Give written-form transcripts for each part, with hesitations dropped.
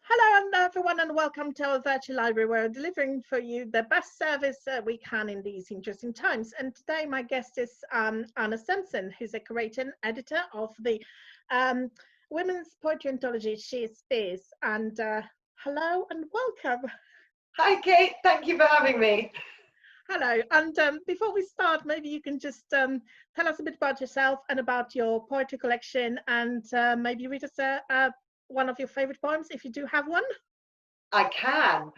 Hello, everyone, and welcome to our virtual library. We're delivering for you the best service we can in these interesting times. And today, my guest is Ana Sampson, who's a curator and editor of the um, women's poetry anthology She Is Fierce. And hello and welcome. Hi, Kate. Thank you for having me. Hello. And before we start, maybe you can just tell us a bit about yourself and about your poetry collection, and maybe read us one of your favorite poems if you do have one. I can.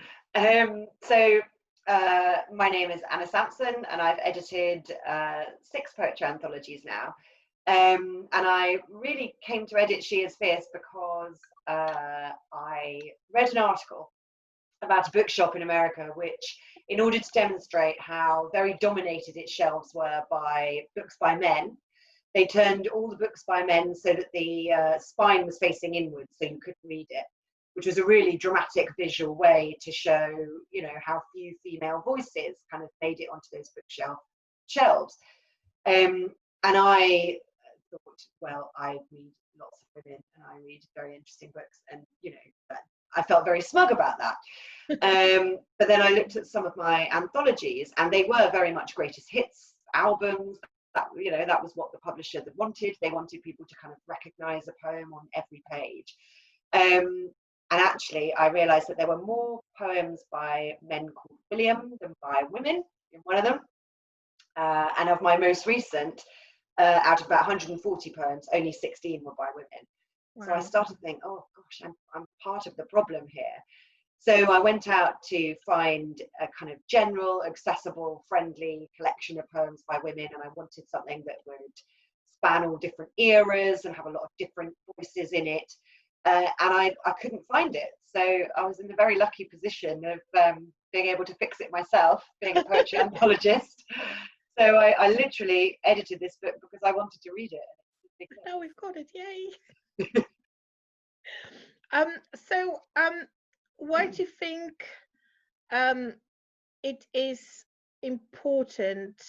My name is Ana Sampson, and I've edited 6 poetry anthologies now. And I really came to edit She Is Fierce because I read an article about a bookshop in America, which, in order to demonstrate how very dominated its shelves were by books by men, they turned all the books by men so that the spine was facing inwards, so you couldn't read it, which was a really dramatic visual way to show, how few female voices kind of made it onto those bookshelf shelves. And I thought, well, I read lots of women and I read very interesting books, and I felt very smug about that. But then I looked at some of my anthologies, and they were very much greatest hits albums. That was what the publisher wanted. They wanted people to kind of recognize a poem on every page. And actually, I realized that there were more poems by men called William than by women in one of them. And of my most recent, out of about 140 poems, only 16 were by women. Wow. So I started to think, oh gosh, I'm part of the problem here. So I went out to find a kind of general, accessible, friendly collection of poems by women, and I wanted something that would span all different eras and have a lot of different voices in it. And I couldn't find it. So I was in the very lucky position of being able to fix it myself, being a poetry anthologist. So I literally edited this book because I wanted to read it. Now we've got it, yay! Why do you think it is important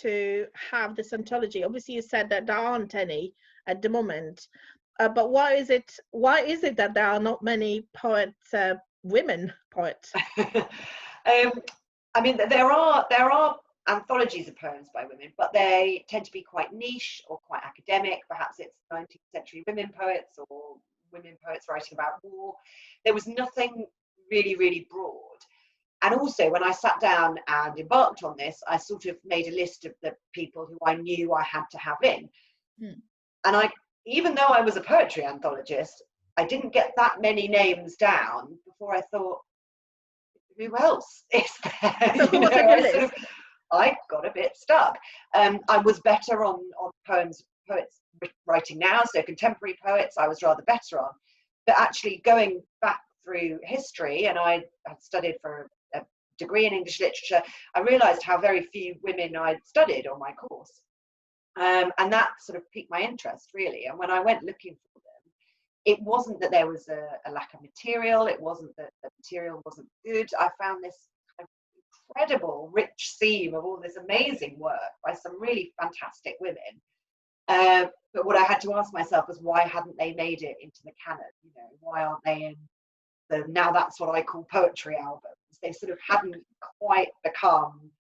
to have this anthology? Obviously, you said that there aren't any at the moment, but why is it that there are not many poets, women poets? I mean, there are anthologies of poems by women, but they tend to be quite niche or quite academic. Perhaps it's 19th century women poets or women poets writing about war. There was nothing really, really broad. And also, when I sat down and embarked on this, I sort of made a list of the people who I knew I had to have in. And even though I was a poetry anthologist, I didn't get that many names down before I thought, who else is there? So I got a bit stuck. I was better on poets writing now, so contemporary poets I was rather better on. But actually going back through history, and I had studied for a degree in English literature, I realised how very few women I'd studied on my course. And that sort of piqued my interest, really. And when I went looking for them, it wasn't that there was a lack of material, it wasn't that the material wasn't good. I found this incredible rich seam of all this amazing work by some really fantastic women, but what I had to ask myself was, why hadn't they made it into the canon? Why aren't they in the now that's what I call poetry albums? They sort of hadn't quite become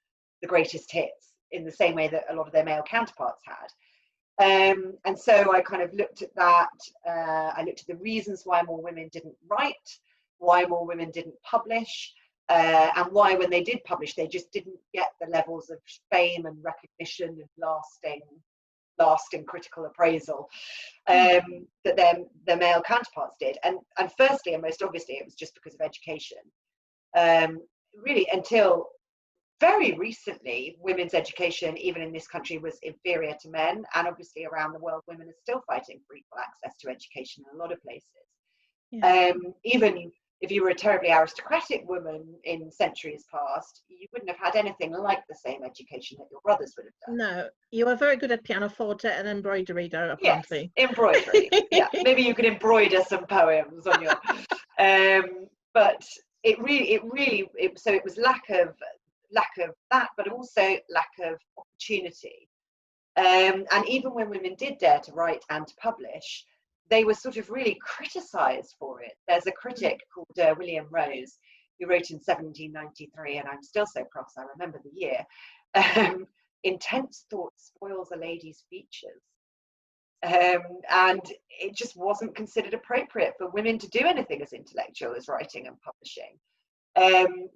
the greatest hits in the same way that a lot of their male counterparts had. And so I kind of looked at that. I looked at the reasons why more women didn't write, why more women didn't publish, and why, when they did publish, they just didn't get the levels of fame and recognition and lasting critical appraisal that their male counterparts did. And firstly, and most obviously, it was just because of education. Really, until very recently, women's education, even in this country, was inferior to men. And obviously, around the world, women are still fighting for equal access to education in a lot of places. Yeah. Even if you were a terribly aristocratic woman in centuries past, you wouldn't have had anything like the same education that your brothers would have done. No, you were very good at pianoforte and embroidery, though, apparently. Yes, embroidery. Yeah, maybe you could embroider some poems on your. But it was lack of that, but also lack of opportunity. And even when women did dare to write and to publish, they were sort of really criticised for it. There's a critic called William Rose, who wrote in 1793, and I'm still so cross, I remember the year, intense thought spoils a lady's features. And it just wasn't considered appropriate for women to do anything as intellectual as writing and publishing.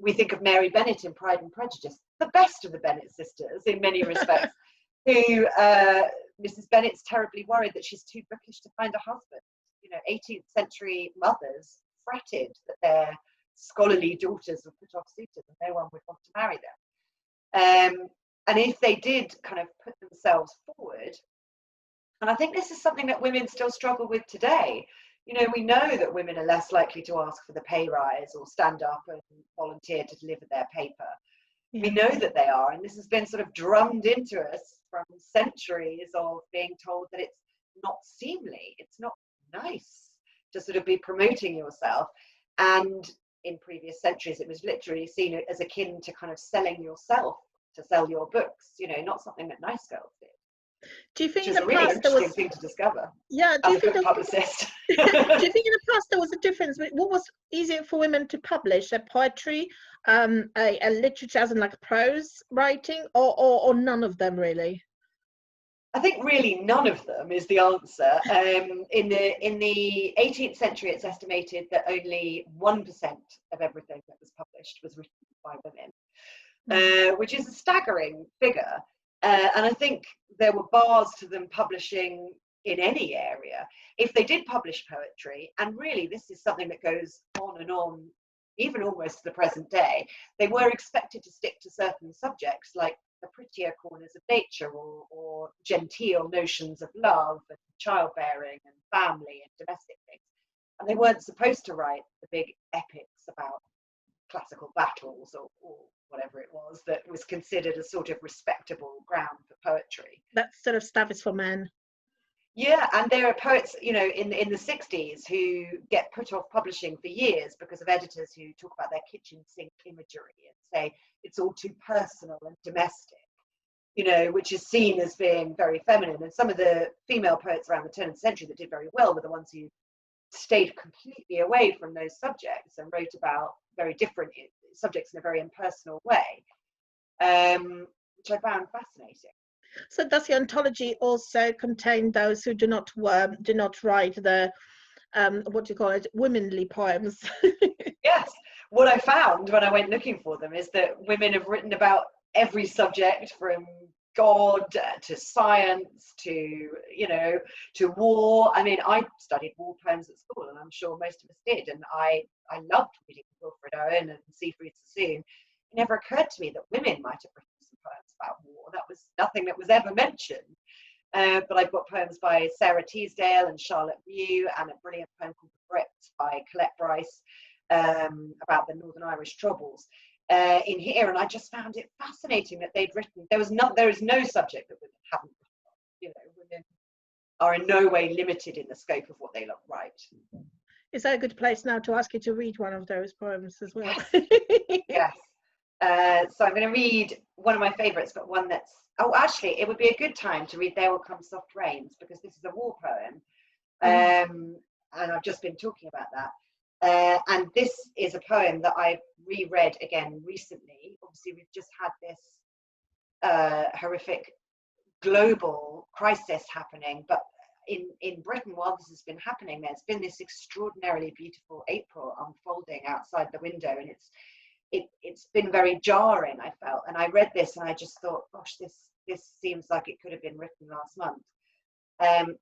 We think of Mary Bennet in Pride and Prejudice, the best of the Bennet sisters in many respects, who Mrs. Bennet's terribly worried that she's too bookish to find a husband. 18th century mothers fretted that their scholarly daughters were put off suitors and no one would want to marry them. And if they did kind of put themselves forward, and I think this is something that women still struggle with today. We know that women are less likely to ask for the pay rise or stand up and volunteer to deliver their paper. Yeah. We know that they are, and this has been sort of drummed into us from centuries of being told that it's not seemly, it's not nice to sort of be promoting yourself. And in previous centuries, it was literally seen as akin to kind of selling yourself to sell your books, not something that nice girls did. Do you think in the really past interesting thing to discover? Yeah, do you think publicist? Do you think in the past there was a difference? What was easier for women to publish? A poetry, a literature as in like prose writing, or none of them really? I think really none of them is the answer. In the 18th century, it's estimated that only 1% of everything that was published was written by women, which is a staggering figure. And I think there were bars to them publishing in any area. If they did publish poetry, and really this is something that goes on and on, even almost to the present day, they were expected to stick to certain subjects like the prettier corners of nature or genteel notions of love and childbearing and family and domestic things. And they weren't supposed to write the big epics about classical battles or whatever it was that was considered a sort of respectable ground for poetry. That sort of stuff is for men. Yeah, and there are poets, in the 60s who get put off publishing for years because of editors who talk about their kitchen sink imagery and say it's all too personal and domestic, which is seen as being very feminine. And some of the female poets around the turn of the century that did very well were the ones who stayed completely away from those subjects and wrote about very different subjects in a very impersonal way, which I found fascinating. So does the ontology also contain those who do not write the what do you call it, womanly poems? Yes. What I found when I went looking for them is that women have written about every subject, from God to science to to war. I mean, I studied war poems at school, and I'm sure most of us did, and I loved reading Wilfred Owen and Siegfried Sassoon. It never occurred to me that women might have written some poems about war. That was nothing that was ever mentioned. But I've got poems by Sarah Teasdale and Charlotte Mew, and a brilliant poem called The Brit by Colette Bryce about the Northern Irish Troubles in here. And I just found it fascinating that they'd written. There is no subject that women haven't written on. Women are in no way limited in the scope of what they write. Is that a good place now to ask you to read one of those poems as well? Yes. So I'm going to read one of my favourites, but one that's, actually, it would be a good time to read There Will Come Soft Rains, because this is a war poem. And I've just been talking about that. And this is a poem that I've reread again recently. Obviously, we've just had this horrific global crisis happening, but in Britain, while this has been happening, there's been this extraordinarily beautiful April unfolding outside the window, and it's been very jarring, I felt. And I read this and I just thought, gosh, this seems like it could have been written last month.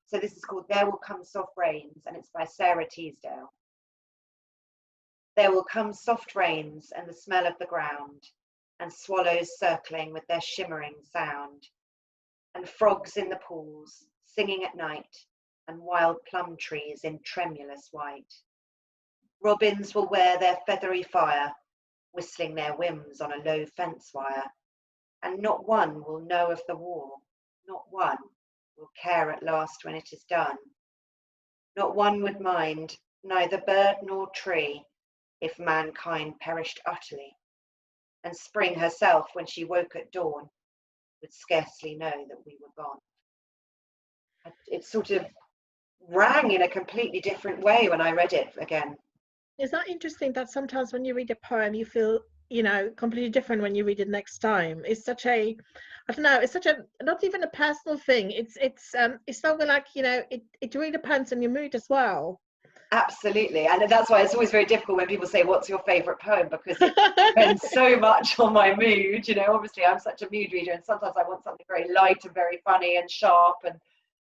So this is called There Will Come Soft Rains, and it's by Sarah Teasdale. There will come soft rains and the smell of the ground, and swallows circling with their shimmering sound, and frogs in the pools singing at night, and wild plum trees in tremulous white. Robins will wear their feathery fire, whistling their whims on a low fence wire, and not one will know of the war, not one will care at last when it is done. Not one would mind, neither bird nor tree, if mankind perished utterly, and spring herself, when she woke at dawn, would scarcely know that we were gone. It's sort of rang in a completely different way when I read it again. Is that interesting that sometimes when you read a poem, you feel, completely different when you read it next time? It's such a, I don't know, it's such a, not even a personal thing. It's something like, it really depends on your mood as well. Absolutely. And that's why it's always very difficult when people say, what's your favorite poem? Because it depends so much on my mood. Obviously I'm such a mood reader, and sometimes I want something very light and very funny and sharp, and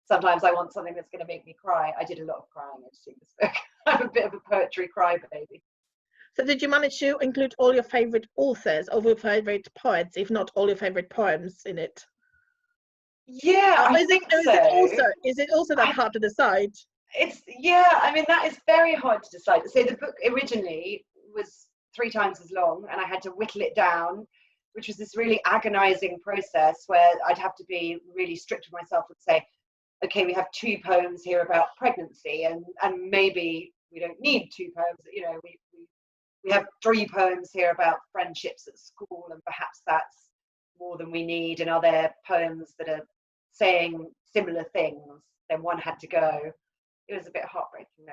sometimes I want something that's going to make me cry. I did a lot of crying in this book. I'm a bit of a poetry crybaby. So did you manage to include all your favorite authors, all your favorite poets, if not all your favorite poems in it? Yeah, Or I is it, think or so. is it also that hard to decide? I mean, that is very hard to decide. So the book originally was 3 times as long, and I had to whittle it down, which was this really agonizing process where I'd have to be really strict with myself and say, okay, we have 2 poems here about pregnancy, and maybe we don't need 2 poems. We have 3 poems here about friendships at school, and perhaps that's more than we need. And are there poems that are saying similar things? Then one had to go. It was a bit heartbreaking,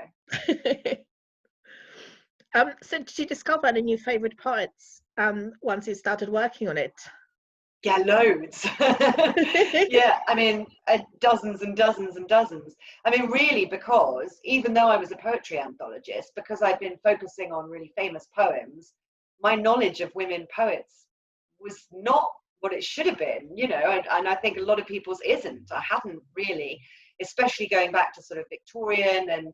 though. So did you discover any new favorite poets once you started working on it? Yeah, loads. Yeah, I mean, dozens and dozens and dozens. I mean, really, because even though I was a poetry anthologist, because I've been focusing on really famous poems, my knowledge of women poets was not what it should have been, and I think a lot of people's isn't. I hadn't really, especially going back to sort of Victorian and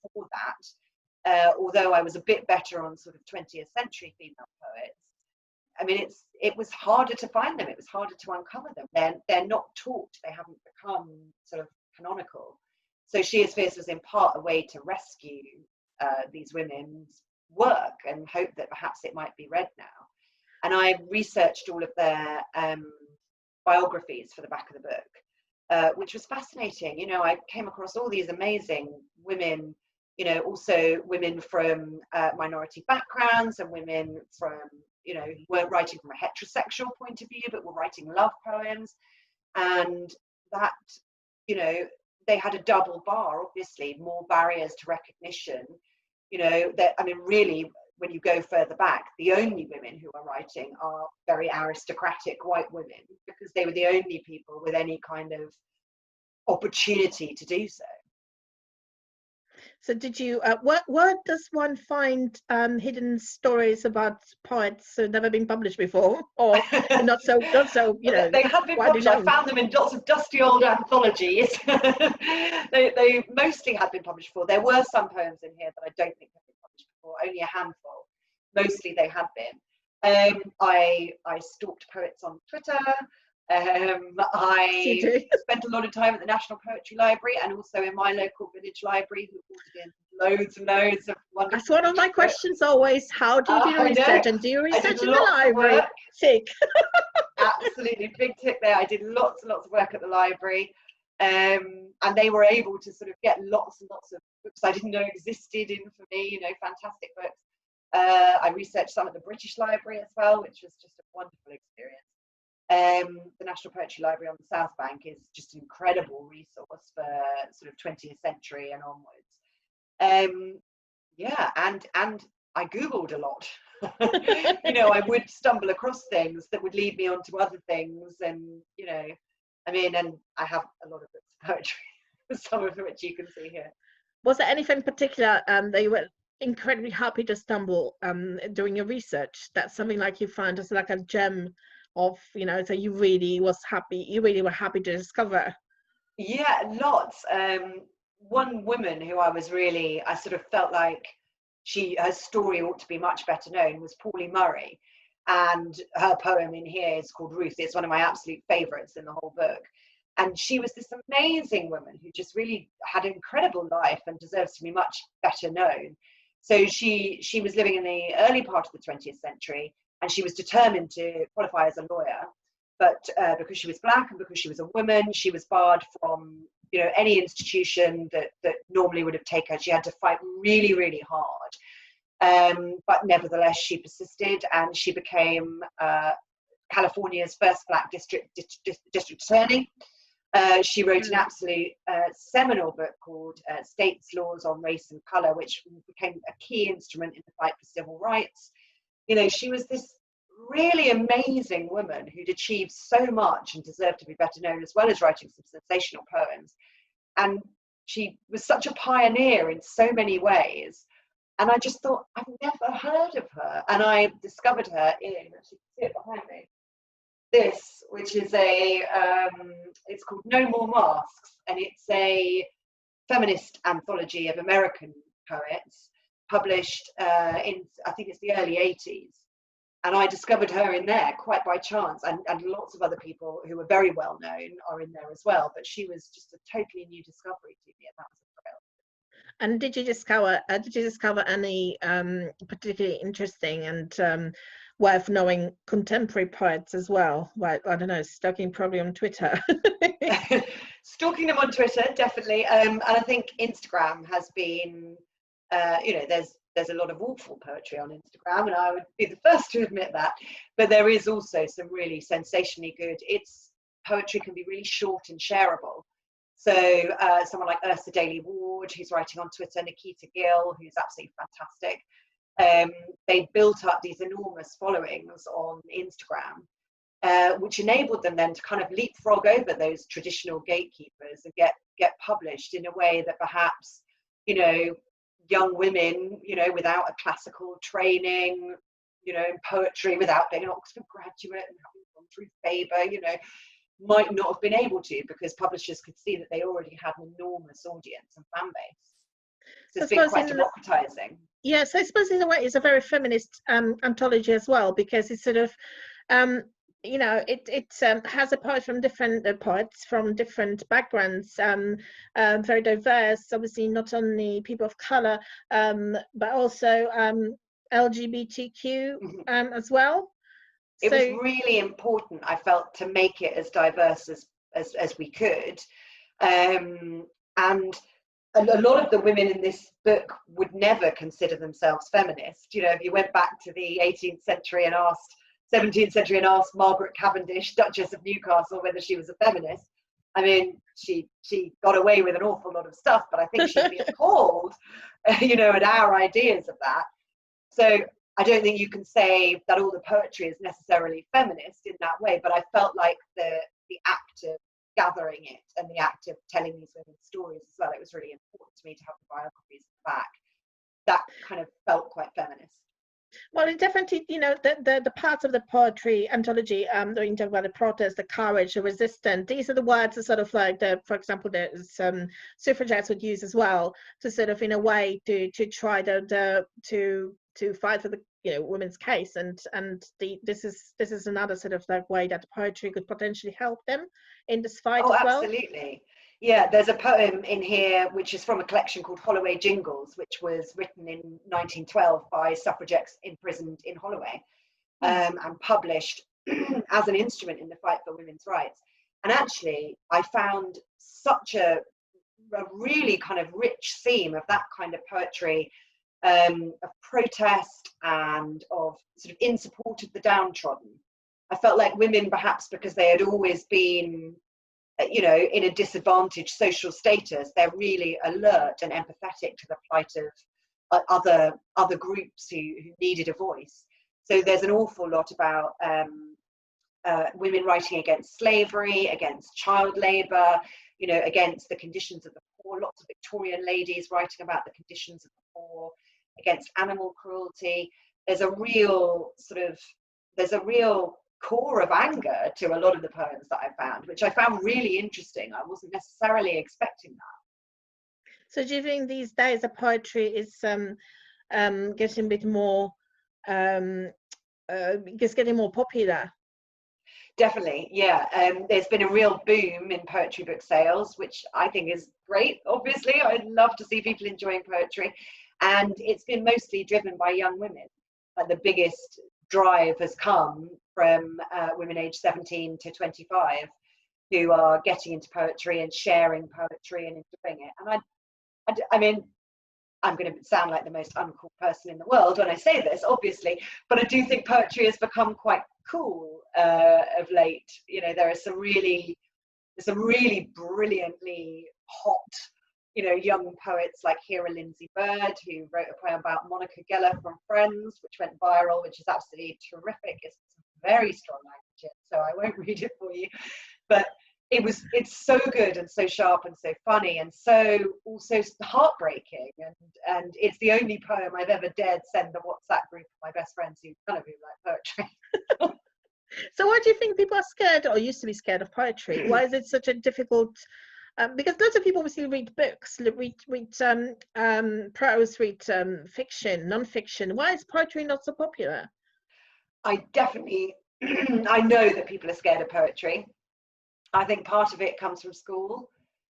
before that, although I was a bit better on sort of 20th century female poets. I mean, it was harder to find them. It was harder to uncover them. They're not taught. They haven't become sort of canonical. So She Is Fierce was in part a way to rescue these women's work and hope that perhaps it might be read now. And I researched all of their biographies for the back of the book, which was fascinating. I came across all these amazing women, also women from minority backgrounds, and women from who weren't writing from a heterosexual point of view, but were writing love poems. And that, they had a double bar, obviously, more barriers to recognition. That, I mean, really, when you go further back, the only women who are writing are very aristocratic white women, because they were the only people with any kind of opportunity to do so. So did you, where does one find hidden stories about poets who've never been published before, or not so, They have been published. I found them in lots of dusty old anthologies. They mostly had been published before. There were some poems in here that I don't think have been published before, only a handful. Mostly they had been. I stalked poets on Twitter. I spent a lot of time at the National Poetry Library, and also in my local village library, who ordered in loads and loads of wonderful. That's one of my questions always. How do you do the research? And do you research in the library? Tick. Absolutely, big tick there. I did lots and lots of work at the library, and they were able to sort of get lots and lots of books I didn't know existed in for me. Fantastic books. I researched some at the British Library as well, which was just a wonderful experience. The National Poetry Library on the South Bank is just an incredible resource for sort of 20th century and onwards. Yeah, and I Googled a lot. I would stumble across things that would lead me on to other things, and and I have a lot of books of poetry, some of which you can see here. Was there anything particular that you were incredibly happy to stumble during your research? That's something like you found as like a gem of, so you really were happy to discover? Yeah, lots. One woman who I sort of felt like her story ought to be much better known, was Pauline Murray, and her poem in here is called Ruth. It's one of my absolute favorites in the whole book. And she was this amazing woman who just really had an incredible life and deserves to be much better known. So she was living in the early part of the 20th century, and she was determined to qualify as a lawyer. But because she was Black and because she was a woman, she was barred from any institution that normally would have taken her. She had to fight really, really hard. But nevertheless, she persisted, and she became California's first Black district attorney. She wrote an absolute seminal book called States Laws on Race and Colour, which became a key instrument in the fight for civil rights. You know, she was this really amazing woman who'd achieved so much and deserved to be better known, as well as writing some sensational poems. And she was such a pioneer in so many ways. And I just thought, I've never heard of her. And I discovered her in, you can see it behind me, this, which is it's called No More Masks. And it's a feminist anthology of American poets published in, I think it's the early 80s. And I discovered her in there quite by chance, and lots of other people who were very well known are in there as well. But she was just a totally new discovery to me, and that was a thrill. And did you discover any particularly interesting and worth knowing contemporary poets as well? Like, I don't know, stalking probably on Twitter. Stalking them on Twitter, definitely. And I think Instagram has been, you know, there's a lot of awful poetry on Instagram, and I would be the first to admit that. But there is also some really sensationally good. Its poetry can be really short and shareable. So someone like Ursa Daly Ward, who's writing on Twitter, Nikita Gill, who's absolutely fantastic. They built up these enormous followings on Instagram, which enabled them then to kind of leapfrog over those traditional gatekeepers and get published in a way that perhaps, you know, young women, you know, without a classical training, you know, in poetry, without being an Oxford graduate and having gone through Faber, you know, might not have been able to, because publishers could see that they already had an enormous audience and fan base. So it's been quite democratizing. Yeah, so I suppose in a way it's a very feminist anthology as well, because it's sort of, you know, it has a poet from different poets from different backgrounds, very diverse, obviously not only people of color, but also LGBTQ as well. It was really important, I felt, to make it as diverse as we could. And a lot of the women in this book would never consider themselves feminist. You know, if you went back to the 18th century and asked 17th century and asked Margaret Cavendish, Duchess of Newcastle, whether she was a feminist, I mean, she got away with an awful lot of stuff, but I think she'd be appalled, you know, at our ideas of that. So I don't think you can say that all the poetry is necessarily feminist in that way, but I felt like the act of gathering it and the act of telling these women's stories as well, it was really important to me to have the biographies back. That kind of felt quite feminist. Well, it definitely, you know, the parts of the poetry anthology, you talk about the protest, the courage, the resistance, these are the words that sort of like, for example, the suffragettes would use as well, to sort of in a way to try to fight for the, you know, women's case, and this is another sort of like way that poetry could potentially help them in this fight as well. Absolutely. Yeah, there's a poem in here which is from a collection called Holloway Jingles, which was written in 1912 by suffragettes imprisoned in Holloway, and published as an instrument in the fight for women's rights. And actually, I found such a really kind of rich theme of that kind of poetry, of protest and of sort of in support of the downtrodden. I felt like women, perhaps because they had always been, you know, in a disadvantaged social status, they're really alert and empathetic to the plight of other groups who needed a voice. So there's an awful lot about women writing against slavery, against child labour, you know, against the conditions of the poor. Lots of Victorian ladies writing about the conditions of the poor, against animal cruelty. There's a real core of anger to a lot of the poems that I found, which I found really interesting. I wasn't necessarily expecting that. So do you think these days the poetry is getting a bit more, just getting more popular? Definitely, yeah. There's been a real boom in poetry book sales, which I think is great. Obviously, I'd love to see people enjoying poetry, and it's been mostly driven by young women. Like the biggest drive has come from women aged 17 to 25 who are getting into poetry and sharing poetry and enjoying it. And I mean, I'm going to sound like the most uncool person in the world when I say this, obviously, but I do think poetry has become quite cool of late. You know, there's some really brilliantly hot, young poets like Hera Lindsay Bird, who wrote a poem about Monica Geller from Friends, which went viral, which is absolutely terrific. It's very strong language, so I won't read it for you. But it's so good and so sharp and so funny and so also heartbreaking. And it's the only poem I've ever dared send the WhatsApp group of my best friends who kind of like poetry. So why do you think people are scared, or used to be scared, of poetry? Why is it such a difficult? Because lots of people obviously read books, read prose, read fiction, non-fiction. Why is poetry not so popular? I definitely, I know that people are scared of poetry. I think part of it comes from school.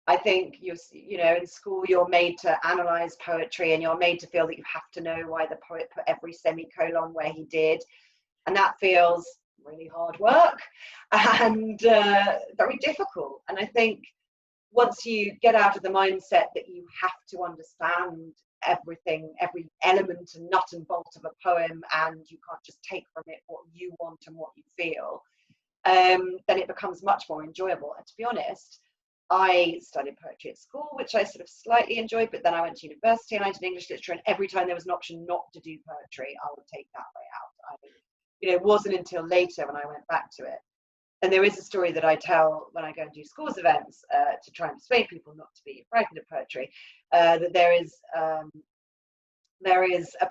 I think in school you're made to analyze poetry, and you're made to feel that you have to know why the poet put every semicolon where he did, and that feels really hard work and very difficult. And I think once you get out of the mindset that you have to understand everything, every element and nut and bolt of a poem, and you can't just take from it what you want and what you feel, then it becomes much more enjoyable. And to be honest, I studied poetry at school, which I sort of slightly enjoyed, but then I went to university and I did English literature, and every time there was an option not to do poetry, I would take that way out. It wasn't until later when I went back to it. And there is a story that I tell when I go and do schools events to try and persuade people not to be frightened of poetry, that there is a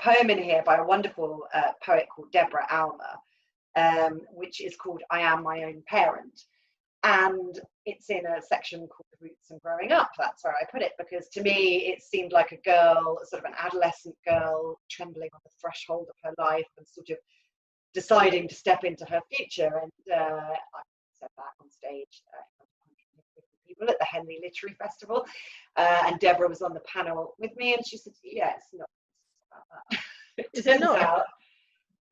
poem in here by a wonderful poet called Deborah Alma, which is called I Am My Own Parent. And it's in a section called Roots and Growing Up. That's where I put it, because to me it seemed like a girl, sort of an adolescent girl, trembling on the threshold of her life and sort of deciding to step into her future. And I said that on stage in front of 150 people at the Henley Literary Festival, and Deborah was on the panel with me, and she said, yeah, it's not about that. It turns out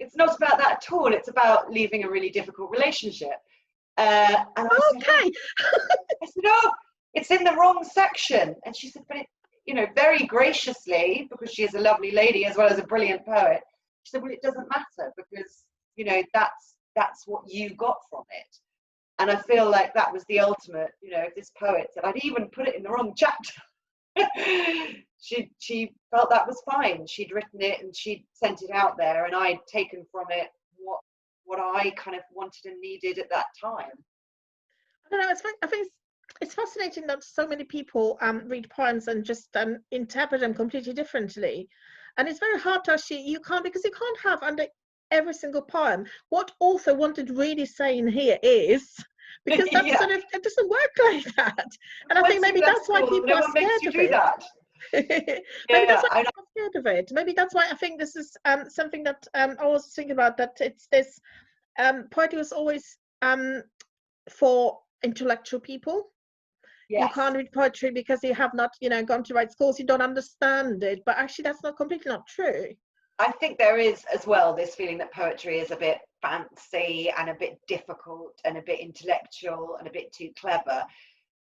it's not about that at all. It's about leaving a really difficult relationship. And I said, oh, it's in the wrong section. And she said, but it, very graciously, because she is a lovely lady as well as a brilliant poet, she said, well, it doesn't matter, because that's what you got from it. And I feel like that was the ultimate. This poet said, I'd even put it in the wrong chapter. She felt that was fine. She'd written it and she'd sent it out there, and I'd taken from it what I kind of wanted and needed at that time. I don't know. I think it's fascinating that so many people read poems and just interpret them completely differently, and it's very hard to actually, because you can't have under every single poem what author wanted really say in here is, because that's sort of, it doesn't work like that. And I think maybe that's why people are scared of it. Maybe that's why people are scared of it. Maybe that's why I think this is something that I was thinking about, that it's this poetry was always for intellectual people. Yes. You can't read poetry because you have not, gone to right schools, you don't understand it. But actually that's completely not true. I think there is as well this feeling that poetry is a bit fancy and a bit difficult and a bit intellectual and a bit too clever.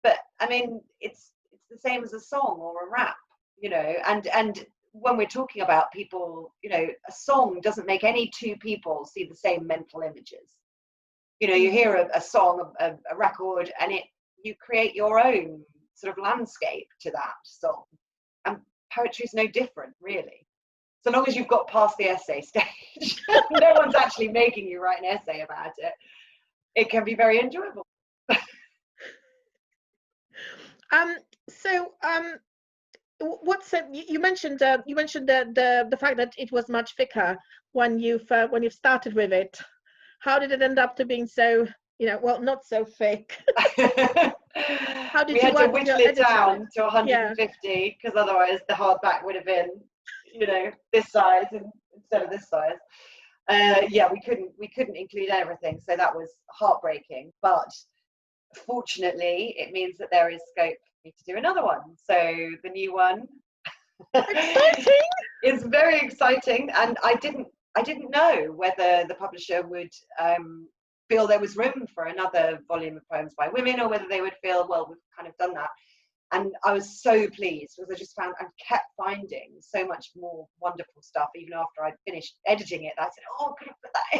But I mean, it's the same as a song or a rap, and when we're talking about people, a song doesn't make any two people see the same mental images. You hear a song, a record, and you create your own sort of landscape to that song. And poetry is no different, really. So long as you've got past the essay stage, no one's actually making you write an essay about it, it can be very enjoyable. What's you mentioned the fact that it was much thicker when you've started with it. How did it end up to being so, not so thick? How did we had to whittle it down to 150, because otherwise the hardback would have been, this size instead of this size. We couldn't include everything, so that was heartbreaking. But fortunately, it means that there is scope for me to do another one. So the new one is very exciting, and I didn't know whether the publisher would feel there was room for another volume of poems by women, or whether they would feel, well, we've kind of done that. And I was so pleased, because I just found I kept finding so much more wonderful stuff even after I'd finished editing it. I said, oh, could I put that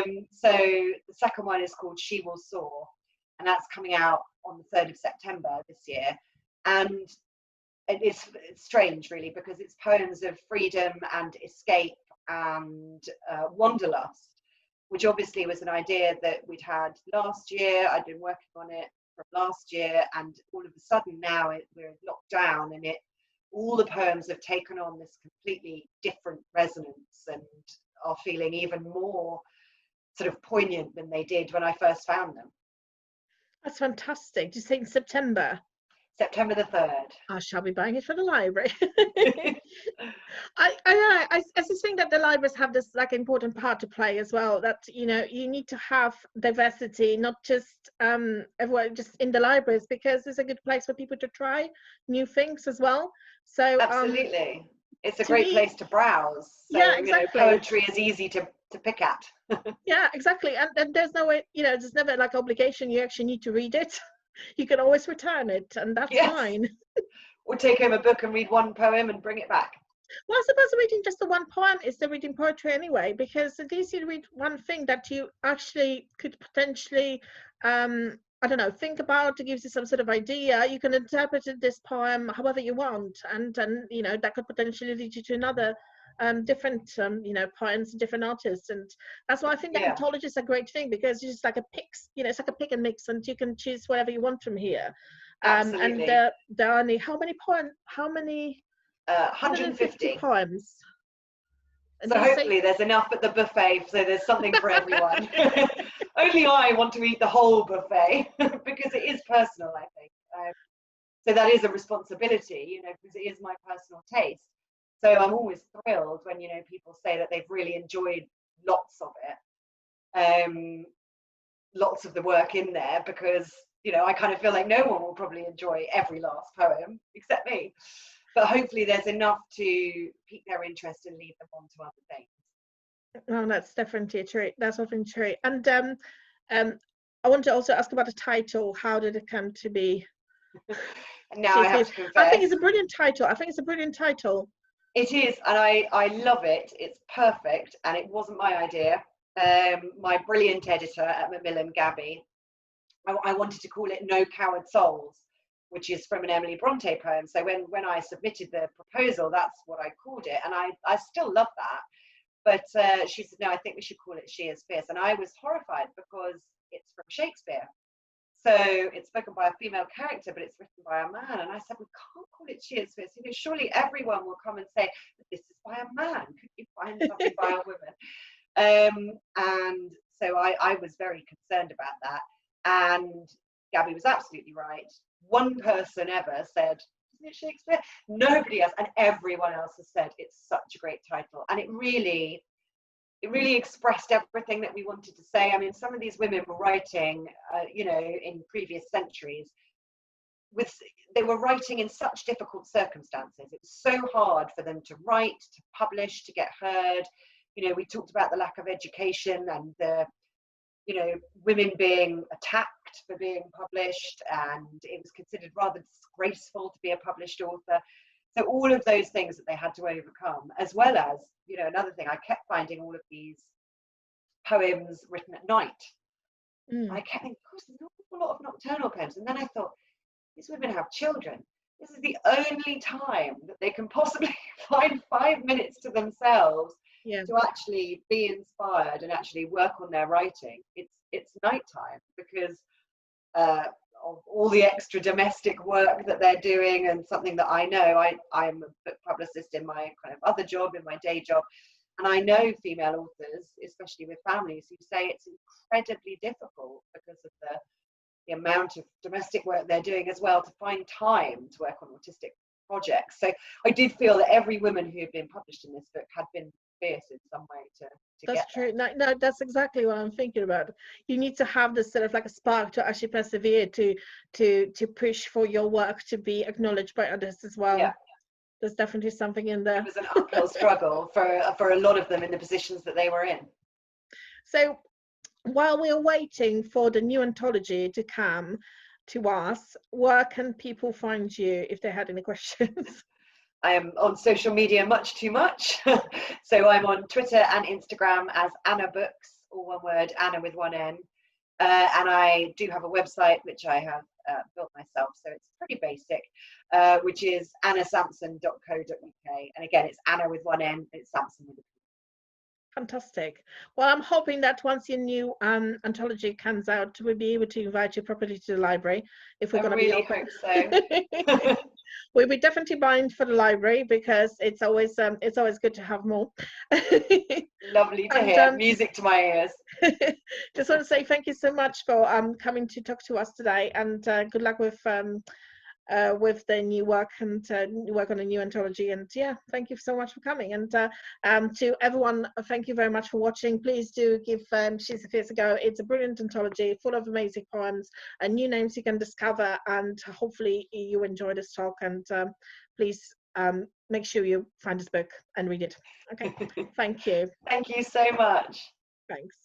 in? So the second one is called She Will Soar, and that's coming out on the 3rd of September this year. And it's strange, really, because it's poems of freedom and escape and wanderlust, which obviously was an idea that we'd had last year. I'd been working on it from last year, and all of a sudden now we're locked down, and all the poems have taken on this completely different resonance and are feeling even more sort of poignant than they did when I first found them. That's fantastic. Do you think September? September the 3rd. I shall be buying it for the library. I just think that the libraries have this like important part to play as well, that you need to have diversity, not just everyone just in the libraries, because it's a good place for people to try new things as well. So absolutely, it's a great place to browse. So, yeah, exactly. Poetry is easy to pick at. Yeah, exactly. And there's no way, there's never like obligation. You actually need to read it. You can always return it, and that's fine. Or take home a book and read one poem and bring it back. Well, I suppose reading just the one poem is the reading poetry anyway, because it's easy to read one thing that you actually could potentially, I don't know, think about. It gives you some sort of idea. You can interpret this poem however you want, and that could potentially lead you to another different poems, different artists. And that's why I think that anthology is a great thing, because it's just like it's like a pick and mix, and you can choose whatever you want from here. Absolutely. And there are only how many 150 poems. So hopefully there's enough at the buffet, so there's something for everyone. Only I want to eat the whole buffet because it is personal, I think. So that is a responsibility, because it is my personal taste. So I'm always thrilled when, people say that they've really enjoyed lots of it, lots of the work in there, because, I kind of feel like no one will probably enjoy every last poem except me. But hopefully there's enough to pique their interest and lead them on to other things. Oh, that's definitely true. That's often true. And I want to also ask about the title. How did it come to be? Now I have to confess. I think it's a brilliant title. It is, and I love it. It's perfect, and it wasn't my idea. My brilliant editor at Macmillan, Gabby, I wanted to call it No Coward Souls, which is from an Emily Bronte poem. So when I submitted the proposal, that's what I called it. And I still love that. But she said, no, I think we should call it She Is Fierce. And I was horrified because it's from Shakespeare. So it's spoken by a female character, but it's written by a man. And I said, we can't call it She Is Fierce. Surely everyone will come and say, but this is by a man. Could you find something by a woman? And so I was very concerned about that. And Gabby was absolutely right. One person ever said, isn't it Shakespeare? Nobody else, and everyone else has said it's such a great title. And it really expressed everything that we wanted to say. I mean, some of these women were writing, in previous centuries, they were writing in such difficult circumstances. It was so hard for them to write, to publish, to get heard. We talked about the lack of education and the women being attacked for being published, and it was considered rather disgraceful to be a published author. So all of those things that they had to overcome, as well as, another thing, I kept finding all of these poems written at night. I kept thinking, of course, there's an awful lot of nocturnal poems. And then I thought, these women have children. This is the only time that they can possibly find 5 minutes to themselves to actually be inspired and actually work on their writing. It's nighttime, because of all the extra domestic work that they're doing, and something that I know. I'm a book publicist in my kind of other job, in my day job, and I know female authors, especially with families, who say it's incredibly difficult because of the amount of domestic work they're doing as well, to find time to work on autistic projects. So I did feel that every woman who had been published in this book had been fierce in some way to that's true. No, that's exactly what I'm thinking about. You need to have this sort of like a spark to actually persevere, to push for your work to be acknowledged by others as well. Yeah. There's definitely something in there. It was an uphill struggle for a lot of them in the positions that they were in. So while we're waiting for the new anthology to come to us, where can people find you if they had any questions? I am on social media much too much. So I'm on Twitter and Instagram as Anna Books, all one word, Anna with one N. And I do have a website which I have built myself, so it's pretty basic, which is anasampson.co.uk. And again, it's Anna with one N, it's Sampson with a P. Fantastic. Well, I'm hoping that once your new anthology comes out, we'll be able to invite you properly to the library if we're going to be really open. hope so. We'll be definitely buying for the library because it's always good to have more. Lovely to And hear. Music to my ears. just want to say thank you so much for coming to talk to us today, and good luck with the new work and work on a new anthology. And yeah, thank you so much for coming. And to everyone, thank you very much for watching. Please do give She's a Fierce a go. It's a brilliant anthology full of amazing poems and new names you can discover, and hopefully you enjoy this talk. And please make sure you find this book and read it. Okay, thank you. Thank you so much. Thanks.